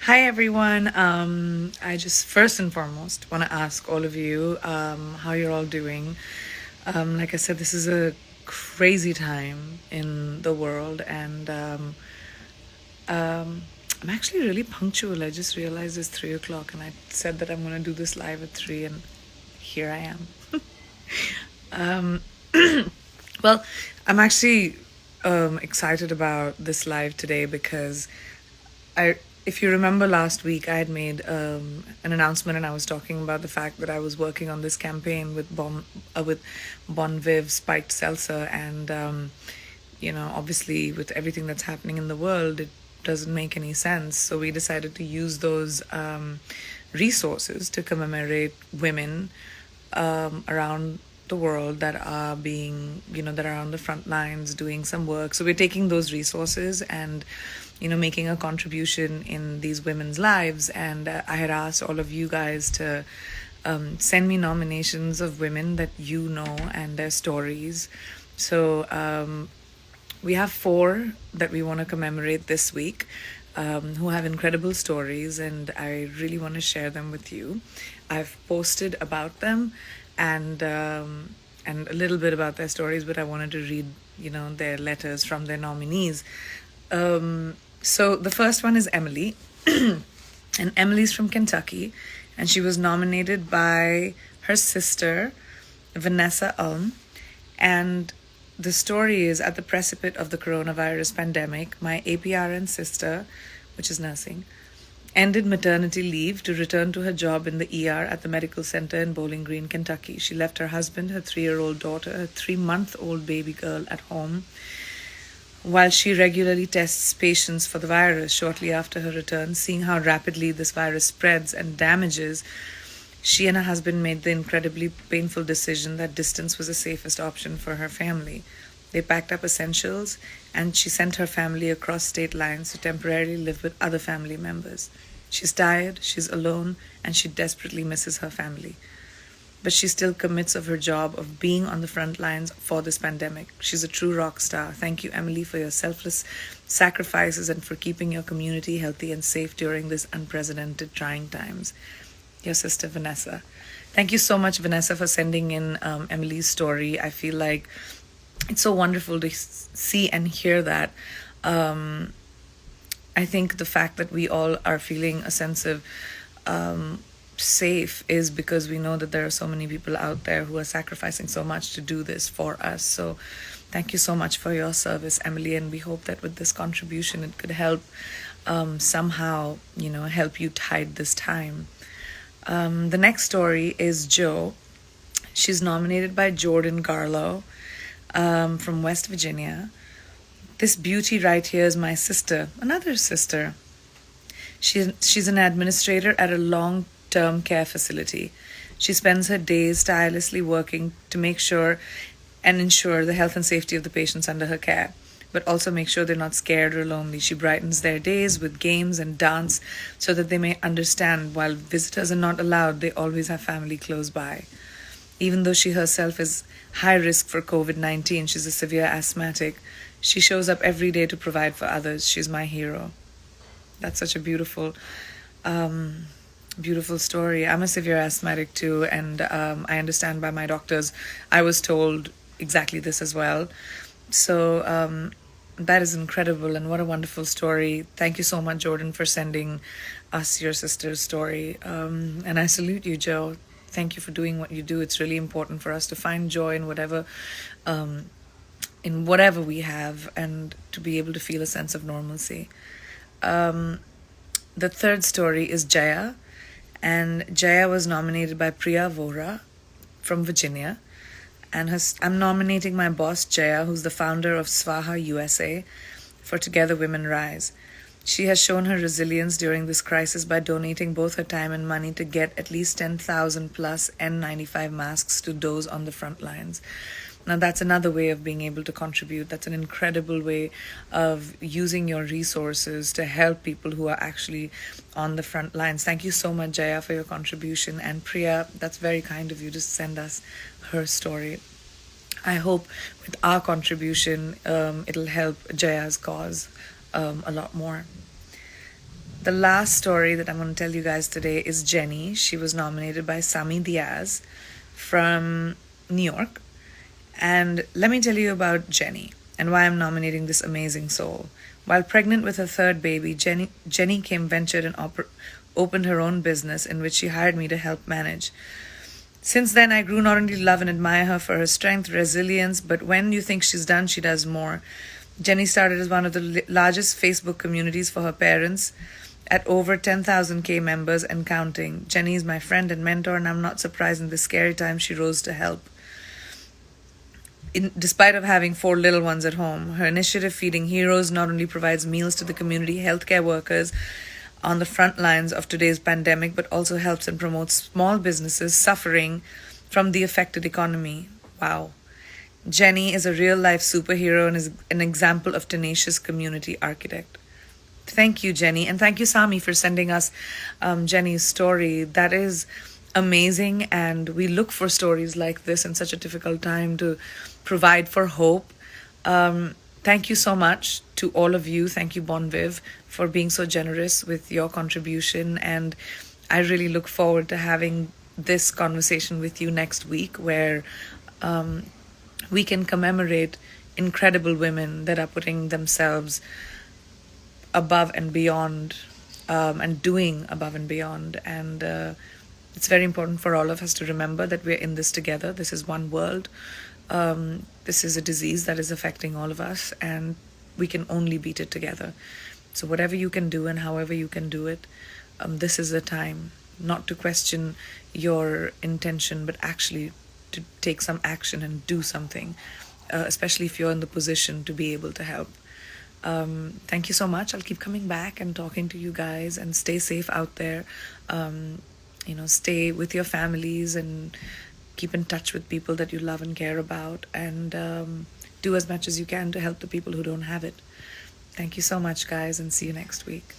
Hi everyone. I just first and foremost want to ask all of you how you're all doing. Like I said, this is a crazy time in the world, and I'm actually really punctual. I just realized it's 3 o'clock, and I said that I'm going to do this live at 3, and here I am. Well, I'm actually excited about this live today because I, if you remember last week, I had made an announcement, and I was talking about the fact that I was working on this campaign with Bon Viv spiked seltzer, and obviously with everything that's happening in the world, it doesn't make any sense. So we decided to use those resources to commemorate women around the world that are that are on the front lines doing some work. So we're taking those resources and making a contribution in these women's lives. And I had asked all of you guys to send me nominations of women that you know and their stories. So we have 4 that we want to commemorate this week, who have incredible stories, and I really want to share them with you. I've posted about them and a little bit about their stories, but I wanted to read their letters from their nominees. So the first one is Emily, and Emily's from Kentucky, and she was nominated by her sister Vanessa Ulm. And the story is, at the precipice of the coronavirus pandemic, my APRN sister, which is nursing, ended maternity leave to return to her job in the ER at the medical center in Bowling Green, Kentucky. She left her husband, her 3-year-old daughter, her 3-month-old baby girl at home while she regularly tests patients for the virus. Shortly after her return, seeing how rapidly this virus spreads and damages, she and her husband made the incredibly painful decision that distance was the safest option for her family. They packed up essentials, and she sent her family across state lines to temporarily live with other family members. She's tired, she's alone, and she desperately misses her family. But she still commits of her job of being on the front lines for this pandemic. She's a true rock star. Thank you, Emily, for your selfless sacrifices and for keeping your community healthy and safe during this unprecedented trying times. Your sister, Vanessa. Thank you so much, Vanessa, for sending in Emily's story. I feel like it's so wonderful to see and hear that. I think the fact that we all are feeling a sense of safe is because we know that there are so many people out there who are sacrificing so much to do this for us. So thank you so much for your service, Emily, and we hope that with this contribution it could help somehow help you tide this time. The next story is Jo. She's nominated by Jordan Garlow from West Virginia. This beauty right here is my sister, another sister. She's an administrator at a long-term care facility. She spends her days tirelessly working to make sure and ensure the health and safety of the patients under her care, but also make sure they're not scared or lonely. She brightens their days with games and dance so that they may understand while visitors are not allowed, they always have family close by. Even though she herself is high risk for COVID-19, she's a severe asthmatic, she shows up every day to provide for others. She's my hero. That's such a beautiful story. I'm a severe asthmatic too, and I understand by my doctors. I was told exactly this as well. So that is incredible, and what a wonderful story. Thank you so much, Jordan, for sending us your sister's story. And I salute you, Jo. Thank you for doing what you do. It's really important for us to find joy in whatever we have, and to be able to feel a sense of normalcy. The third story is Jaya, and Jaya was nominated by Priya Vora from Virginia. And I'm nominating my boss, Jaya, who's the founder of Swaha USA, for Together Women Rise. She has shown her resilience during this crisis by donating both her time and money to get at least 10,000 plus N95 masks to those on the front lines. Now, that's another way of being able to contribute. That's an incredible way of using your resources to help people who are actually on the front lines. Thank you so much, Jaya, for your contribution. And Priya, that's very kind of you to send us her story. I hope with our contribution, it'll help Jaya's cause a lot more. The last story that I'm going to tell you guys today is Jenny. She was nominated by Sami Diaz from New York. And let me tell you about Jenny and why I'm nominating this amazing soul. While pregnant with her third baby, Jenny came ventured and opened her own business in which she hired me to help manage. Since then, I grew not only to love and admire her for her strength, resilience, but when you think she's done, she does more. Jenny started as one of the largest Facebook communities for her parents at over 10,000 members and counting. Jenny is my friend and mentor, and I'm not surprised in this scary time she rose to help. Despite of having 4 little ones at home, her initiative Feeding Heroes not only provides meals to the community healthcare workers on the front lines of today's pandemic, but also helps and promotes small businesses suffering from the affected economy. Wow. Jenny is a real-life superhero and is an example of tenacious community architect. Thank you, Jenny. And thank you, Sami, for sending us Jenny's story. That is amazing. And we look for stories like this in such a difficult time to provide for hope. Thank you so much to all of you. Thank you, Bon Viv, for being so generous with your contribution. And I really look forward to having this conversation with you next week, where we can commemorate incredible women that are putting themselves above and beyond, and doing above and beyond. And it's very important for all of us to remember that we're in this together. This is one world. This is a disease that is affecting all of us, and we can only beat it together. So whatever you can do and however you can do it, this is the time not to question your intention, but actually to take some action and do something, especially if you're in the position to be able to help. Thank you so much. I'll keep coming back and talking to you guys, and stay safe out there. Stay with your families and keep in touch with people that you love and care about, and do as much as you can to help the people who don't have it. Thank you so much, guys, and see you next week.